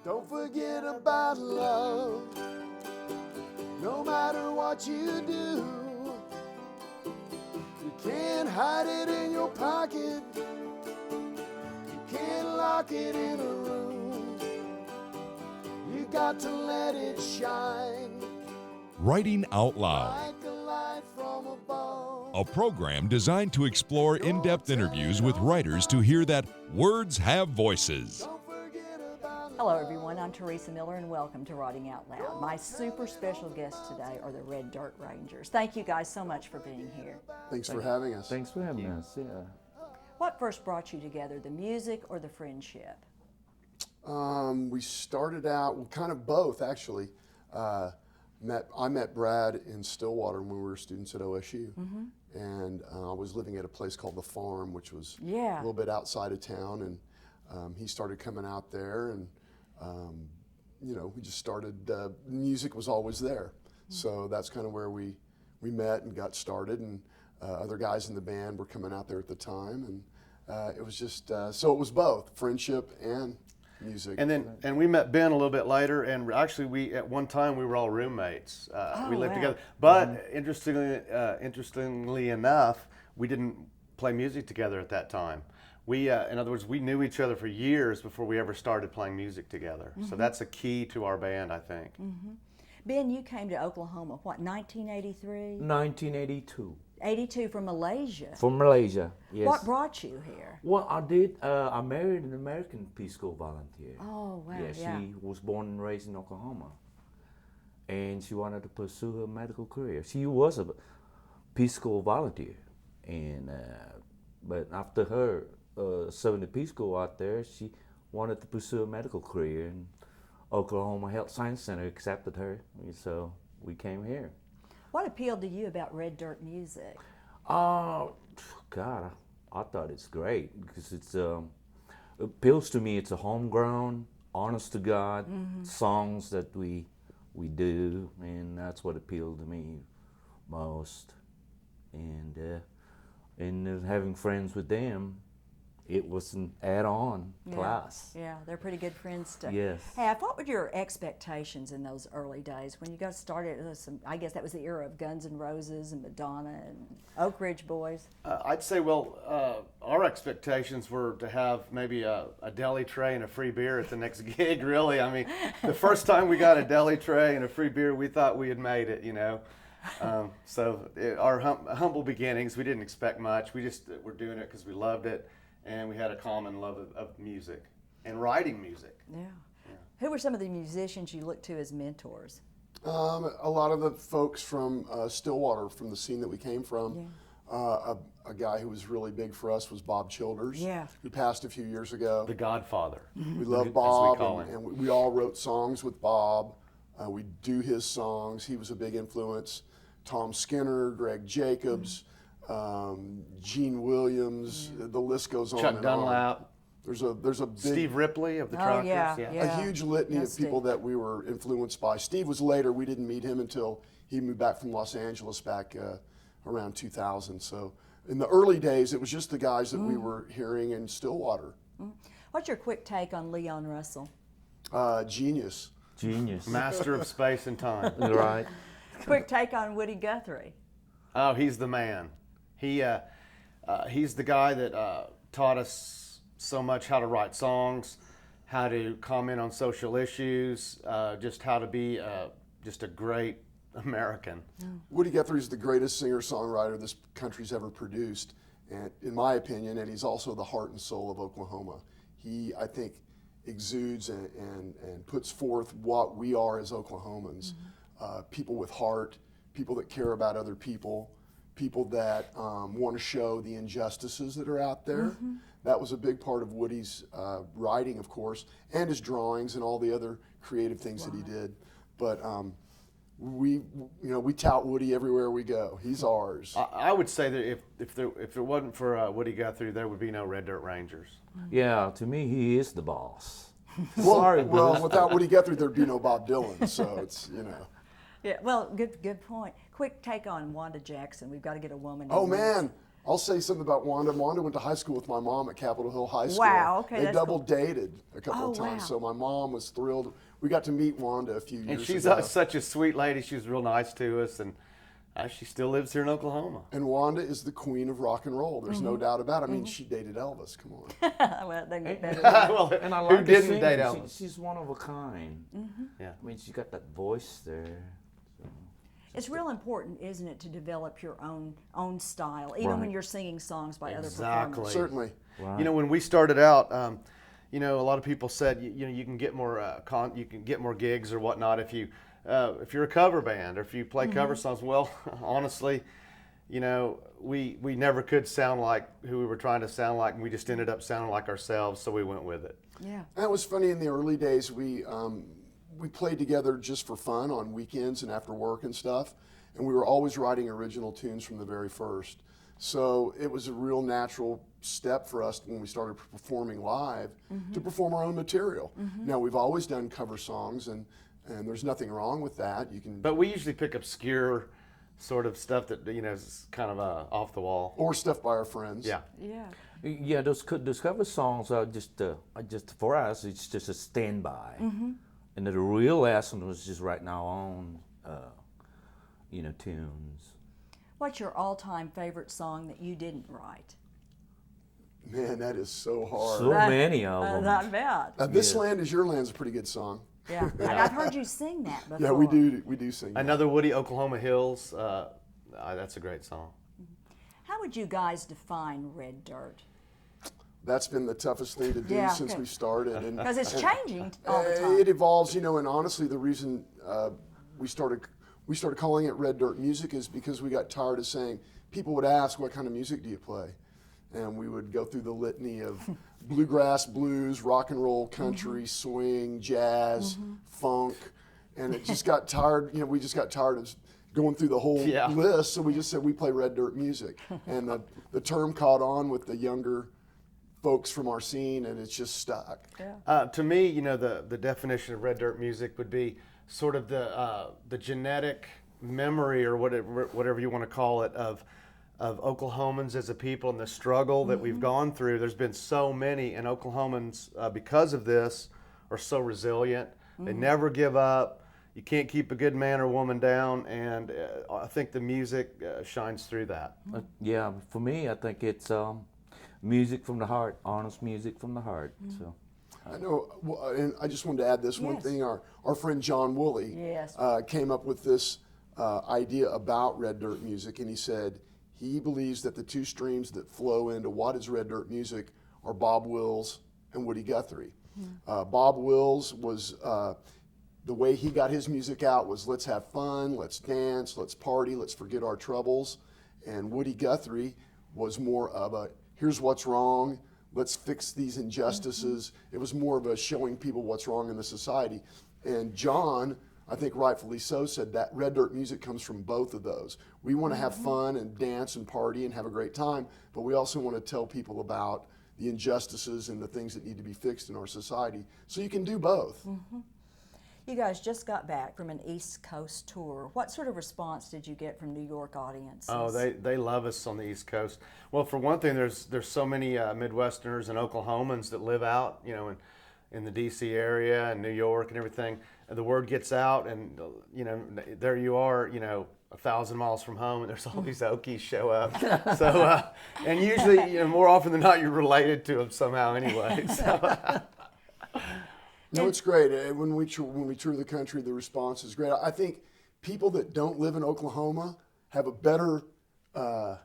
Don't forget about love. No matter what you do, you can't hide it in your pocket. You can't lock it in a room. You got to let it shine. Writing Out Loud, Like a light from above. a program designed to explore in-depth interviews with writers to hear that words have voices. Don't forget about Hello everyone, I'm Teresa Miller and welcome to Writing Out Loud. My super special guests today are the Red Dirt Rangers. Thank you guys so much for being here. Thanks for having us. Thanks for having us. Yeah. What first brought you together, the music or the friendship? We started out, kind of both actually. I met Brad in Stillwater when we were students at OSU. And I was living at a place called The Farm, which was Yeah. a little bit outside of town. And he started coming out there, and we just started, music was always there. So that's kind of where we met and got started. And other guys in the band were coming out there at the time. And it was just, so it was both friendship and music. And we met Ben a little bit later, and actually we at one time we were all roommates. We lived wow. together. But interestingly enough, we didn't play music together at that time. We, in other words, we knew each other for years before we ever started playing music together. So that's a key to our band, I think. Ben, you came to Oklahoma, what, 1983? 1982. 82 from Malaysia. From Malaysia, yes. What brought you here? Well, I married an American Peace Corps volunteer. Oh, wow, Yeah, yeah. she was born and raised in Oklahoma. And she wanted to pursue her medical career. She was a Peace Corps volunteer. And but after her serving the Peace Corps out there, she wanted to pursue a medical career. And Oklahoma Health Science Center accepted her, so we came here. What appealed to you about Red Dirt music? God, I thought it's great because it appeals to me. It's a homegrown, honest to God songs that we do, and that's what appealed to me most. And having friends with them, it was an add-on plus. Yeah, they're pretty good friends to Yes. have. What were your expectations in those early days when you got started? I guess that was the era of Guns N' Roses and Madonna and Oak Ridge Boys. I'd say, our expectations were to have maybe a deli tray and a free beer at the next gig, really. I mean, the first time we got a deli tray and a free beer, we thought we had made it, Our humble beginnings, we didn't expect much. We just were doing it because we loved it, and we had a common love of music and writing music. Yeah. Who were some of the musicians you looked to as mentors? A lot of the folks from Stillwater, from the scene that we came from. A guy who was really big for us was Bob Childers, Yeah. who passed a few years ago. The Godfather. We love as we Bob, call him. and we all wrote songs with Bob. We do his songs. He was a big influence. Tom Skinner, Greg Jacobs, Gene Williams. The list goes on. Chuck and Dunlap. on. There's a big, Steve Ripley of the Oh, Truckers. yeah. a huge litany Yeah, of people Steve. that we were influenced by. Steve was later. We didn't meet him until he moved back from Los Angeles back around 2000. So in the early days, it was just the guys that we were hearing in Stillwater. What's your quick take on Leon Russell? Genius. Genius. Master of space and time. Right. Quick take on Woody Guthrie? Oh, he's the man. He's the guy that taught us so much how to write songs, how to comment on social issues, just how to be just a great American. Woody Guthrie is the greatest singer-songwriter this country's ever produced, and in my opinion, and he's also the heart and soul of Oklahoma. He, I think, exudes and puts forth what we are as Oklahomans. People with heart, people that care about other people, people that want to show the injustices that are out there. That was a big part of Woody's writing, of course, and his drawings and all the other creative things that he did. But we tout Woody everywhere we go. He's ours. I would say that if it wasn't for Woody Guthrie, there would be no Red Dirt Rangers. Yeah, to me, he is the boss. Well, Sorry, well, without Woody Guthrie, there'd be no Bob Dylan. So it's Yeah, well, good point. Quick take on Wanda Jackson. We've got to get a woman. Oh in this. man, I'll say something about Wanda. Wanda went to high school with my mom at Capitol Hill High School. Wow, okay, They that's double cool. dated a couple Oh, of times, wow. so my mom was thrilled. We got to meet Wanda a few years And she's ago. such a sweet lady. She was real nice to us, and she still lives here in Oklahoma. And Wanda is the queen of rock and roll. There's Mm-hmm. no doubt about it. I mean, she dated Elvis. Come on. Well, they get better. Well, And I who like didn't sing. date Elvis? She's one of a kind. Yeah. I mean, she got that voice there. It's real important, isn't it, to develop your own style, even when Right. you're singing songs by other Exactly. performers. Certainly. You know, when we started out, you know, a lot of people said, you know, you can get more you can get more gigs or whatnot if you're a cover band or if you play cover songs. Well, honestly, you know, we never could sound like who we were trying to sound like, and we just ended up sounding like ourselves, so we went with it. Yeah. And it was funny in the early days. We played together just for fun on weekends and after work and stuff, and we were always writing original tunes from the very first. So it was a real natural step for us when we started performing live to perform our own material. Now we've always done cover songs, and there's nothing wrong with that. You can But we usually pick obscure sort of stuff that, you know, is kind of off the wall. or stuff by our friends. Yeah. Yeah. Yeah, those cover songs are just for us. It's just a standby, and the real lesson was just writing our own, you know, tunes. What's your all-time favorite song that you didn't write? Man, that is so hard. So many of them. I bet. This Land Is Your Land's a pretty good song. Yeah. And I've heard you sing that before. Yeah, we do sing that. Another Woody, Oklahoma Hills. That's a great song. How would you guys define red dirt? That's been the toughest thing to do Yeah, since okay. we started. And Because it's changing all the time. It evolves, you know, and honestly, the reason we started calling it Red Dirt Music is because we got tired of saying, people would ask, what kind of music do you play? And we would go through the litany of bluegrass, blues, rock and roll, country, swing, jazz, funk, and it just got tired, you know, we just got tired of going through the whole Yeah. list, so we just said we play Red Dirt Music. And the term caught on with the younger folks from our scene, and it's just stuck. To me, you know, the definition of red dirt music would be sort of the genetic memory or whatever you want to call it of Oklahomans as a people and the struggle that we've gone through. There's been so many, and Oklahomans, because of this, are so resilient. They never give up. You can't keep a good man or woman down, and I think the music shines through that. Yeah, for me, I think it's music from the heart, honest music from the heart. So. I know, and I just wanted to add this one Yes. thing. Our friend John Woolley Yes. came up with this idea about red dirt music, and he said he believes that the two streams that flow into what is red dirt music are Bob Wills and Woody Guthrie. Bob Wills was, the way he got his music out was let's have fun, let's dance, let's party, let's forget our troubles. And Woody Guthrie was more of a here's what's wrong, let's fix these injustices. It was more of a showing people what's wrong in the society. And John, I think rightfully so, said that red dirt music comes from both of those. We want to have fun and dance and party and have a great time, but we also want to tell people about the injustices and the things that need to be fixed in our society. So you can do both. You guys just got back from an East Coast tour. What sort of response did you get from New York audiences? Oh, they love us on the East Coast. Well, for one thing, there's so many Midwesterners and Oklahomans that live out, you know, in the D.C. area and New York and everything. And the word gets out, and you know, there you are, you know, 1,000 miles from home, and there's all these Okies show up. So, and usually, you know, more often than not, you're related to them somehow anyway. So. No, it's great. When we tour the country, the response is great. I think people that don't live in Oklahoma have a better, I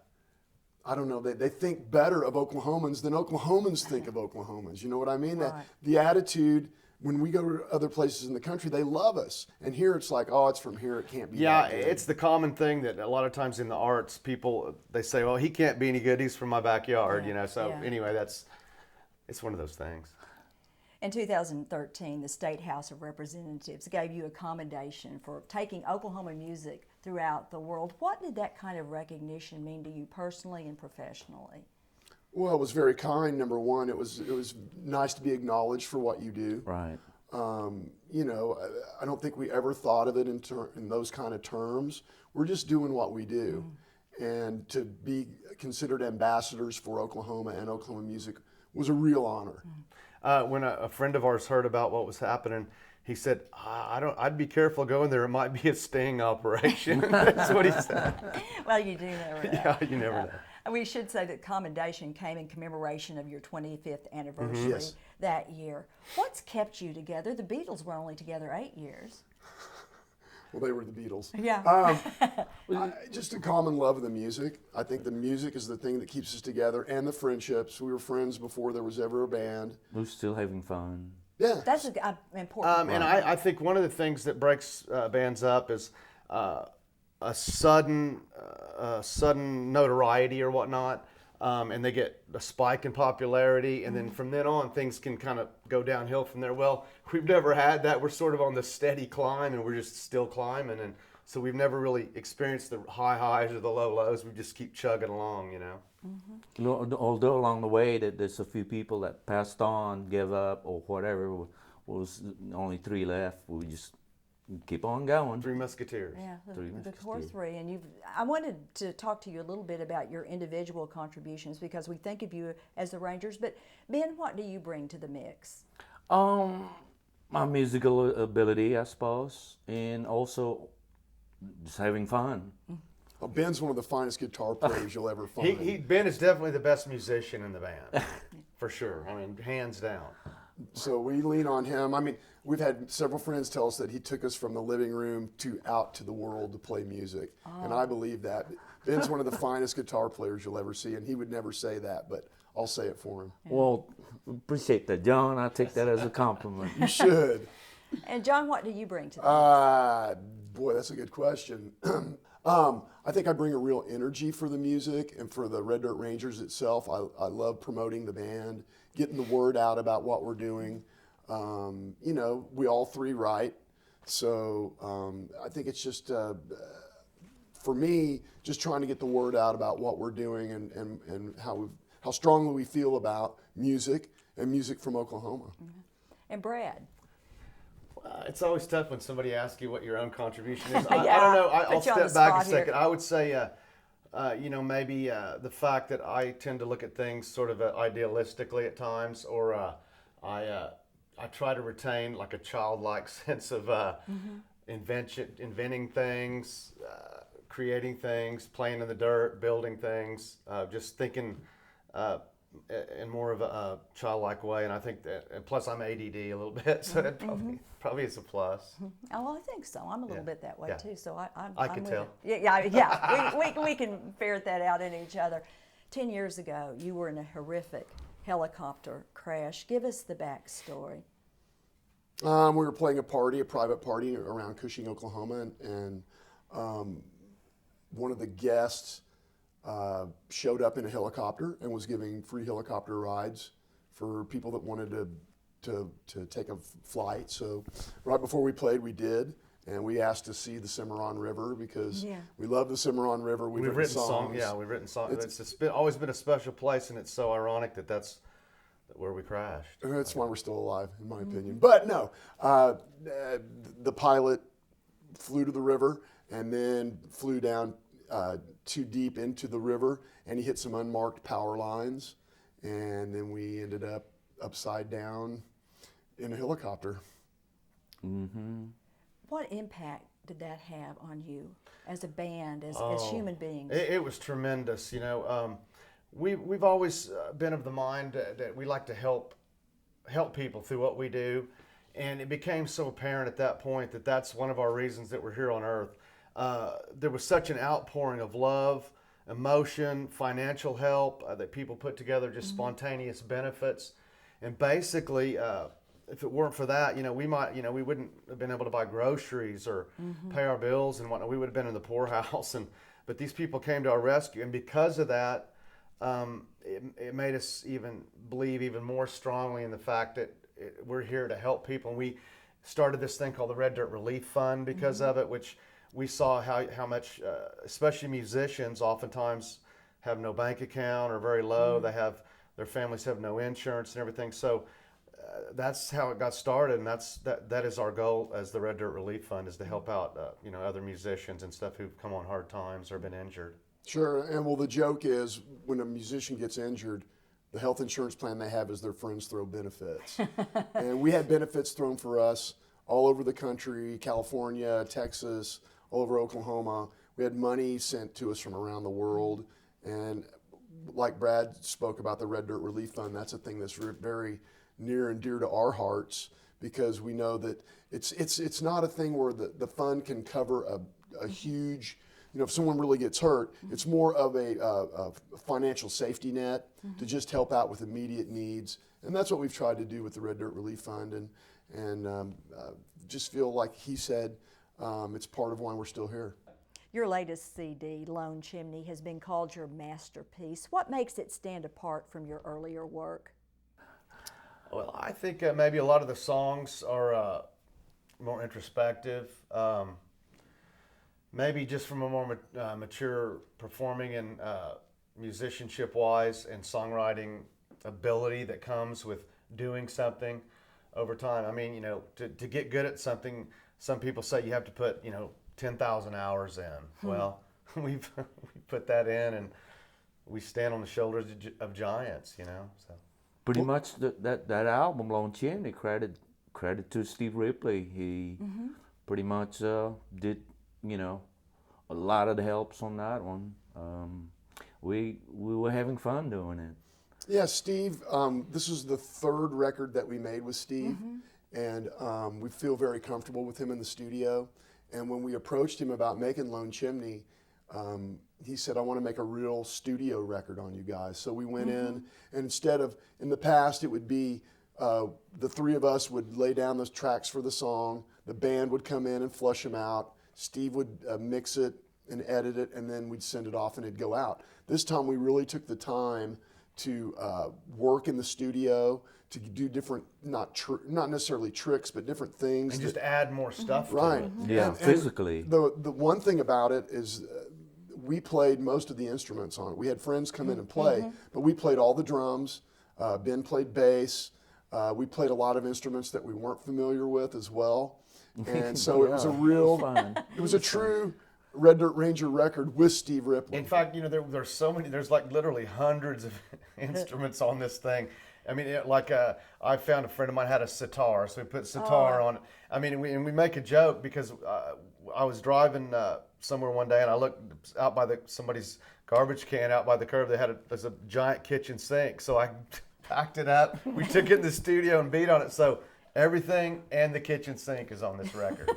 don't know, they think better of Oklahomans than Oklahomans think of Oklahomans. You know what I mean? Right. The attitude, when we go to other places in the country, they love us. And here it's like, oh, it's from here, it can't be Yeah, that good. it's the common thing that a lot of times in the arts, people, they say, well, he can't be any good, he's from my backyard, Yeah, you know. So yeah. anyway, it's one of those things. In 2013, the State House of Representatives gave you a commendation for taking Oklahoma music throughout the world. What did that kind of recognition mean to you personally and professionally? Well, it was very kind, number one. It was nice to be acknowledged for what you do. Right. You know, I don't think we ever thought of it in those kind of terms. We're just doing what we do. and to be considered ambassadors for Oklahoma and Oklahoma music was a real honor. When a friend of ours heard about what was happening, he said, I'd be careful going there. It might be a sting operation. That's what he said. Well, you do never know. Yeah, you never know. And we should say that commendation came in commemoration of your 25th anniversary Yes. that year. What's kept you together? The Beatles were only together 8 years. Well, they were the Beatles. Yeah. Just a common love of the music. I think the music is the thing that keeps us together, and the friendships. We were friends before there was ever a band. We're still having fun. Yeah. That's an important And I think one of the things that breaks bands up is a sudden notoriety or whatnot, and they get a spike in popularity, and then from then on things can kind of go downhill from there. Well, we've never had that. We're sort of on the steady climb, and we're just still climbing, and so we've never really experienced the high highs or the low lows. We just keep chugging along, you know. Although along the way that there's a few people that passed on, gave up, or whatever, was only 3 left. We just keep on going. Three Musketeers. Yeah, Three the Musketeers. core three. And I wanted to talk to you a little bit about your individual contributions because we think of you as the Rangers. But Ben, what do you bring to the mix? My musical ability, I suppose, and also just having fun. Well, Ben's one of the finest guitar players you'll ever find. Ben is definitely the best musician in the band, for sure. I mean, hands down. So we lean on him. I mean, we've had several friends tell us that he took us from the living room to out to the world to play music. And I believe that. Ben's one of the finest guitar players you'll ever see, and he would never say that, but I'll say it for him. Well, appreciate that, John. I take that as a compliment. You should. And John, what do you bring to the mix? Boy, that's a good question. I think I bring a real energy for the music and for the Red Dirt Rangers itself. I love promoting the band, getting the word out about what we're doing. You know, we all three write. So I think it's just, for me, just trying to get the word out about what we're doing and how strongly we feel about music and music from Oklahoma. And Brad? It's always tough when somebody asks you what your own contribution is. I Yeah, don't know. put I'll you on the step back a spot here. second. I would say, you know, maybe the fact that I tend to look at things sort of idealistically at times, or I try to retain like a childlike sense of inventing things, creating things, playing in the dirt, building things, just thinking in more of a childlike way. And I think that, and plus I'm ADD a little bit, so that probably is a plus. Oh, well, I think so. I'm a little bit that way Yeah. too. So I'm can with tell. it. Yeah. We can ferret that out in each other. 10 years ago, you were in a horrific helicopter crash. Give us the backstory. We were playing a private party around Cushing, Oklahoma, and one of the guests showed up in a helicopter and was giving free helicopter rides for people that wanted to take a flight. So right before we played, we did, and we asked to see the Cimarron River because we love the Cimarron River. We've written songs. Yeah, we've written songs. It's always been a special place, and it's so ironic that that's where we crashed. And that's why we're still alive, in my opinion. But no, the pilot flew to the river and then flew down too deep into the river, and he hit some unmarked power lines, and then we ended up upside down in a helicopter. What impact did that have on you as a band, as human beings? It was tremendous. You know, we've always been of the mind that we like to help people through what we do, and it became so apparent at that point that that's one of our reasons that we're here on Earth. There was such an outpouring of love, emotion, financial help that people put together, just spontaneous benefits, and basically. If it weren't for that, you know, we wouldn't have been able to buy groceries or pay our bills and whatnot. We would have been in the poorhouse. But these people came to our rescue, and because of that, it made us even believe even more strongly in the fact that we're here to help people. And we started this thing called the Red Dirt Relief Fund because of it, which we saw how much, especially musicians, oftentimes have no bank account or very low. Their families have no insurance and everything. So. That's how it got started, and that is our goal as the Red Dirt Relief Fund, is to help out other musicians and stuff who've come on hard times or been injured. Sure, and well, the joke is when a musician gets injured, the health insurance plan they have is their friends throw benefits. And we had benefits thrown for us all over the country, California, Texas, all over Oklahoma. We had money sent to us from around the world. And like Brad spoke about the Red Dirt Relief Fund, that's a thing that's very near and dear to our hearts, because we know that it's not a thing where the fund can cover a huge, if someone really gets hurt, it's more of a financial safety net to just help out with immediate needs. And that's what we've tried to do with the Red Dirt Relief Fund, and just feel like he said, it's part of why we're still here. Your latest CD, Lone Chimney, has been called your masterpiece. What makes it stand apart from your earlier work? Well, I think maybe a lot of the songs are more introspective. Maybe just from a more mature performing and musicianship-wise and songwriting ability that comes with doing something over time. I mean, to get good at something, some people say you have to put, 10,000 hours in. Well, we put that in, and we stand on the shoulders of giants, So. Pretty much that album, Lone Chimney, credit to Steve Ripley. He pretty much did, a lot of the helps on that one. We were having fun doing it. Yeah, Steve, this is the third record that we made with Steve, and we feel very comfortable with him in the studio. And when we approached him about making Lone Chimney, he said, I want to make a real studio record on you guys. So we went in, and instead of, in the past, it would be the three of us would lay down those tracks for the song, the band would come in and flush them out, Steve would mix it and edit it, and then we'd send it off and it'd go out. This time we really took the time to work in the studio, to do different, not necessarily tricks, but different things. And just add more stuff right. to it. Yeah, And physically. the one thing about it is we played most of the instruments on it. We had friends come in and play, but we played all the drums. Ben played bass. We played a lot of instruments that we weren't familiar with as well. And so it was a real, it was a true Red Dirt Ranger record with Steve Ripley. In fact, there's so many, there's like literally hundreds of instruments on this thing. I mean, I found a friend of mine had a sitar, so we put sitar on it. I mean, and we make a joke because I was driving somewhere one day and I looked out by somebody's garbage can out by the curb. There's a giant kitchen sink, so I packed it up. We took it in the studio and beat on it. So everything and the kitchen sink is on this record.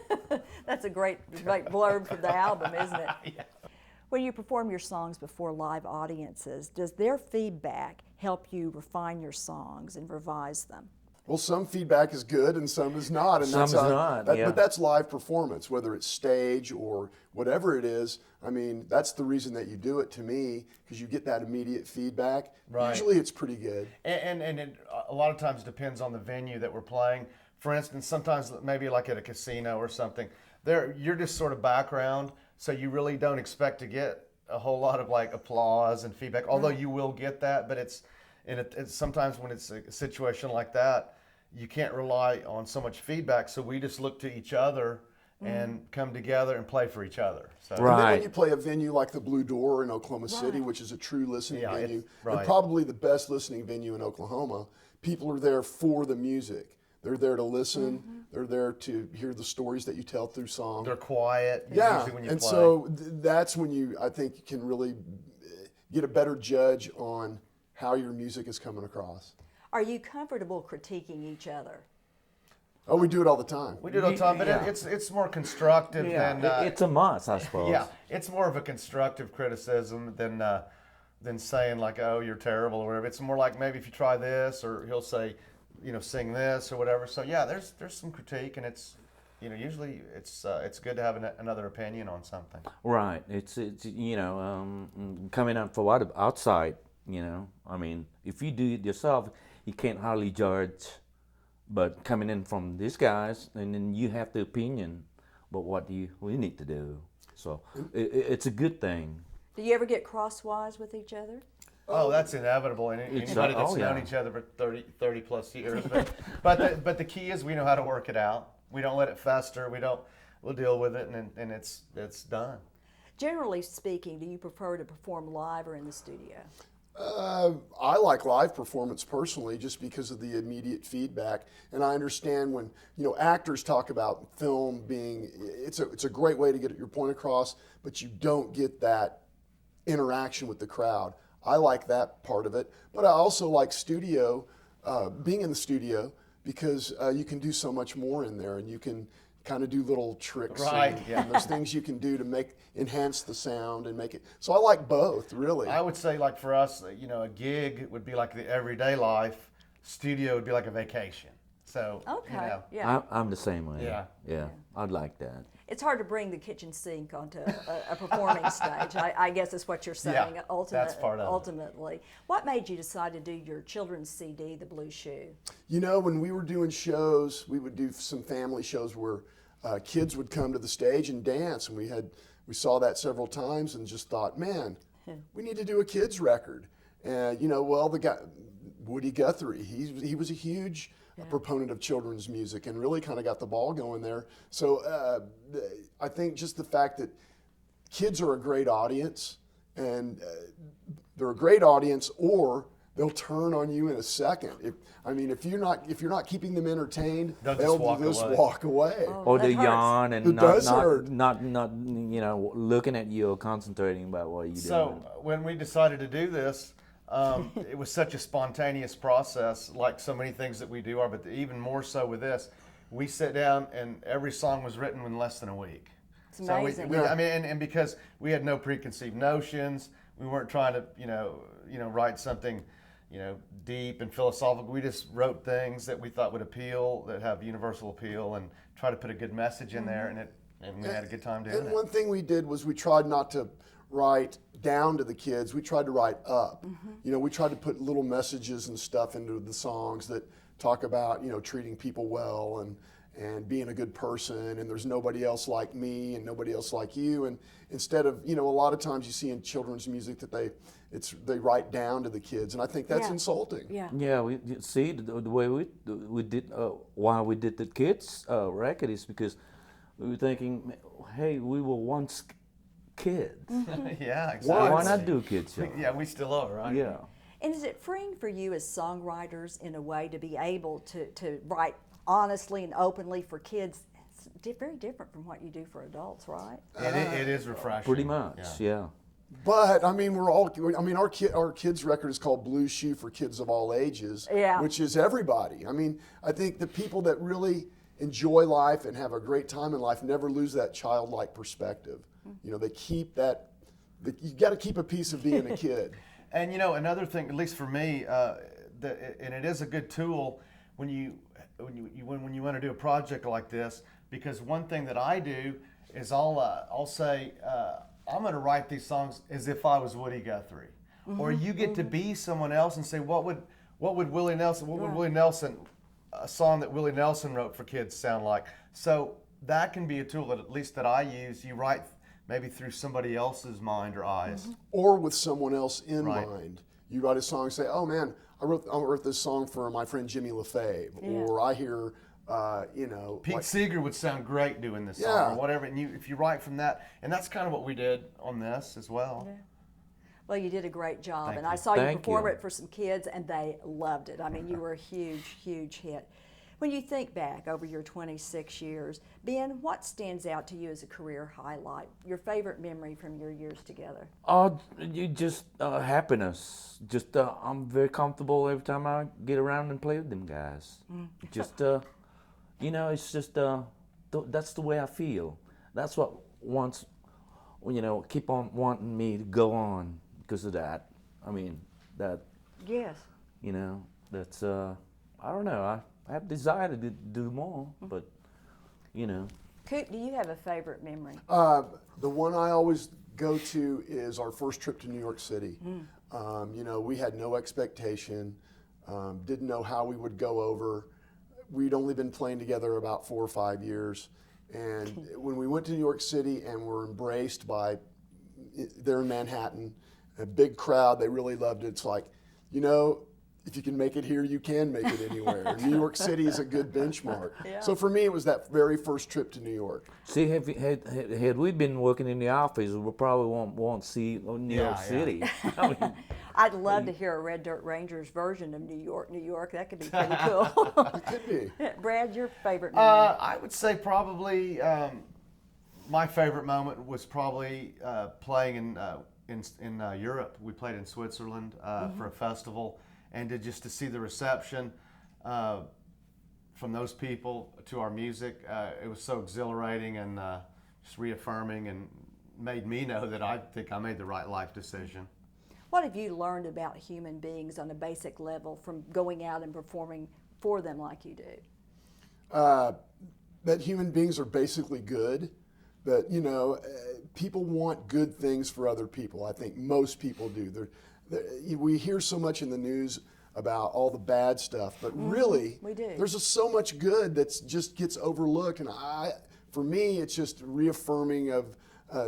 That's a great blurb for the album, isn't it? Yeah. When you perform your songs before live audiences, does their feedback help you refine your songs and revise them? Well, some feedback is good and some is not. And Some is not, yeah. But that's live performance, whether it's stage or whatever it is. I mean, that's the reason that you do it to me, because you get that immediate feedback. Right. Usually it's pretty good. And it a lot of times depends on the venue that we're playing. For instance, sometimes maybe like at a casino or something, you're just sort of background, so you really don't expect to get a whole lot of like applause and feedback, although you will get that, but it's sometimes when it's a situation like that, you can't rely on so much feedback, so we just look to each other and come together and play for each other. So. And then when Right. you play a venue like the Blue Door in Oklahoma City, which is a true listening Yeah, venue, right. and probably the best listening venue in Oklahoma, people are there for the music. They're there to listen. They're there to hear the stories that you tell through song. They're quiet Yeah, usually when you and play. so that's when I think you can really get a better judge on how your music is coming across. Are you comfortable critiquing each other? Oh, we do it all the time. We do it all the time, but Yeah. it's more constructive Yeah, than it's a must, I suppose. yeah, it's more of a constructive criticism than saying like, oh, you're terrible or whatever. It's more like maybe if you try this, or he'll say, sing this or whatever. So yeah, there's some critique, and it's usually it's good to have another opinion on something. Right. It's coming out for what outside. I mean, if you do it yourself, you can't hardly judge. But coming in from these guys, and then you have the opinion, but what we need to do. So it's a good thing. Do you ever get crosswise with each other? Oh, that's inevitable. And anybody that's known each other for 30 plus years. But the key is we know how to work it out. We don't let it fester. We'll deal with it, and it's done. Generally speaking, do you prefer to perform live or in the studio? I like live performance personally, just because of the immediate feedback. And I understand when actors talk about film being it's a great way to get your point across, but you don't get that interaction with the crowd. I like that part of it, but I also like being in the studio, because you can do so much more in there, and you can kind of do little tricks, Right, and, yeah. and there's things you can do to enhance the sound and make it. So I like both, really. I would say, like for us, a gig would be like the everyday life. Studio would be like a vacation. So Okay, yeah. I'm the same way. Yeah. Yeah, I'd like that. It's hard to bring the kitchen sink onto a performing stage. I guess is what you're saying. Yeah, that's part of it. Ultimately, what made you decide to do your children's CD, The Blue Shoe? When we were doing shows, we would do some family shows where kids would come to the stage and dance, and we saw that several times, and just thought, man, we need to do a kids record. And the guy Woody Guthrie, he was a huge proponent of children's music, and really kind of got the ball going there. So I think just the fact that kids are a great audience, and they're a great audience, or they'll turn on you in a second. If you're not keeping them entertained, They'll just walk away. walk away. Or that they hurts. yawn and It does hurt. not looking at you or concentrating about what you're doing. So when we decided to do this, it was such a spontaneous process, like so many things that we do are, but even more so with this. We sit down and every song was written in less than a week. It's amazing. And because we had no preconceived notions, we weren't trying to write something deep and philosophical. We just wrote things that we thought would appeal, that have universal appeal, and try to put a good message in there, and we had a good time doing And it. one thing we did was we tried not to write down to the kids. We tried to write up. We tried to put little messages and stuff into the songs that talk about treating people well, and being a good person, and there's nobody else like me and nobody else like you. And instead of a lot of times you see in children's music that they write down to the kids, and I think that's Yeah. insulting. Yeah. Yeah, we see the way we did why we did the kids record is because we were thinking, hey, we were once kids. Yeah, exactly. Why not do a kids show? Yeah, we still are, right? Yeah. And is it freeing for you as songwriters in a way to be able to write honestly and openly for kids? It's very different from what you do for adults, right? It is refreshing. Pretty much, yeah. But our kids record is called Blue Shoe for Kids of All Ages, Yeah. which is everybody. I think the people that really enjoy life and have a great time in life never lose that childlike perspective. They keep that. You got to keep a piece of being a kid. And another thing, at least for me, and it is a good tool when you want to do a project like this, because one thing that I do is I'll say I'm going to write these songs as if I was Woody Guthrie, or you get to be someone else and say what would Willie Nelson, a song that Willie Nelson wrote for kids sound like. So that can be a tool that at least that I use. You write maybe through somebody else's mind or eyes. Or with someone else in Right. mind. You write a song and say, oh man, I wrote this song for my friend Jimmy LaFave. Yeah. Or I hear, Pete Seeger would sound great doing this song Yeah. or whatever. And if you write from that, and that's kind of what we did on this as well. Yeah. Well, you did a great job, Thank and you. I saw you Thank perform you. it for some kids, and they loved it. You were a huge, huge hit. When you think back over your 26 years, Ben, what stands out to you as a career highlight? Your favorite memory from your years together? You just happiness. Just I'm very comfortable every time I get around and play with them guys. Just it's just that's the way I feel. That's what wants keep on wanting me to go on because of that. Yes. That's I don't know. I have desire to do more, but Coop, do you have a favorite memory? The one I always go to is our first trip to New York City. We had no expectation, didn't know how we would go over. We'd only been playing together about 4 or 5 years. And when we went to New York City and were embraced by, there in Manhattan, a big crowd, they really loved it. It's like, if you can make it here, you can make it anywhere. New York City is a good benchmark. Yeah. So for me, it was that very first trip to New York. See, had we been working in the office, we probably won't see New York Yeah. City. I mean, I'd love to hear a Red Dirt Rangers version of New York, New York. That could be pretty cool. It could be. Brad, your favorite memory? I would say probably my favorite moment was probably playing in Europe. We played in Switzerland for a festival, and just to see the reception from those people to our music, it was so exhilarating and just reaffirming, and made me know that I think I made the right life decision. What have you learned about human beings on a basic level from going out and performing for them like you do? That human beings are basically good. That, you know, people want good things for other people. I think most people do. We hear so much in the news about all the bad stuff, but really, we do. there's just so much good that just gets overlooked. And for me, it's just reaffirming of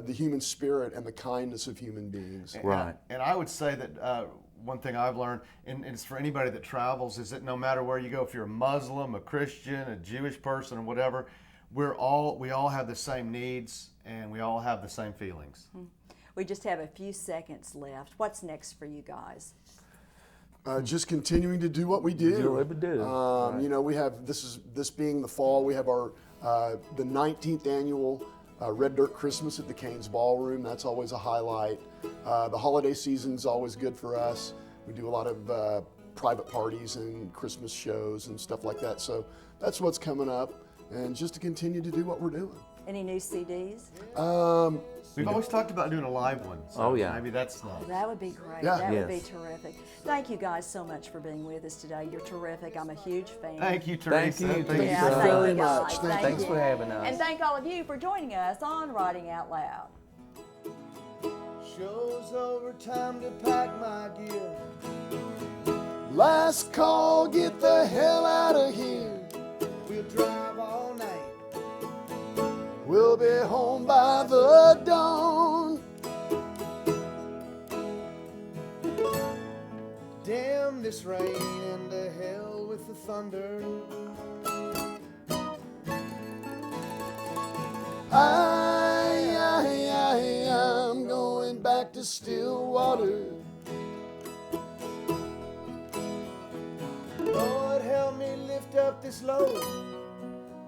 the human spirit and the kindness of human beings. Right. And I would say that one thing I've learned, and it's for anybody that travels, is that no matter where you go, if you're a Muslim, a Christian, a Jewish person, or whatever, we all have the same needs, and we all have the same feelings. We just have a few seconds left. What's next for you guys? Just continuing to do what we do. Do what we do. Right. You know, we have this being the fall. We have our the 19th annual Red Dirt Christmas at the Cain's Ballroom. That's always a highlight. The holiday season's always good for us. We do a lot of private parties and Christmas shows and stuff like that. So that's what's coming up, and just to continue to do what we're doing. Any new CDs? We've always talked about doing a live one. So Oh, yeah. maybe that's not. That would be great. Yeah. That would be Yes. terrific. Thank you guys so much for being with us today. You're terrific. I'm a huge fan. Thank you, Thank Teresa. you, Thank Yeah, Teresa. thank very you guys. much. Thanks you. for having us. And thank all of you for joining us on Writing Out Loud. Show's over, time to pack my gear. Last call, get the hell out of here. We'll drive all night. We'll be home by the dawn. Damn this rain and to hell with the thunder. I'm going back to Stillwater. Lord, help me lift up this load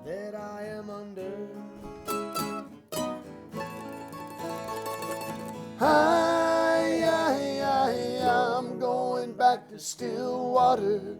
that I am under. I'm going back to Stillwater.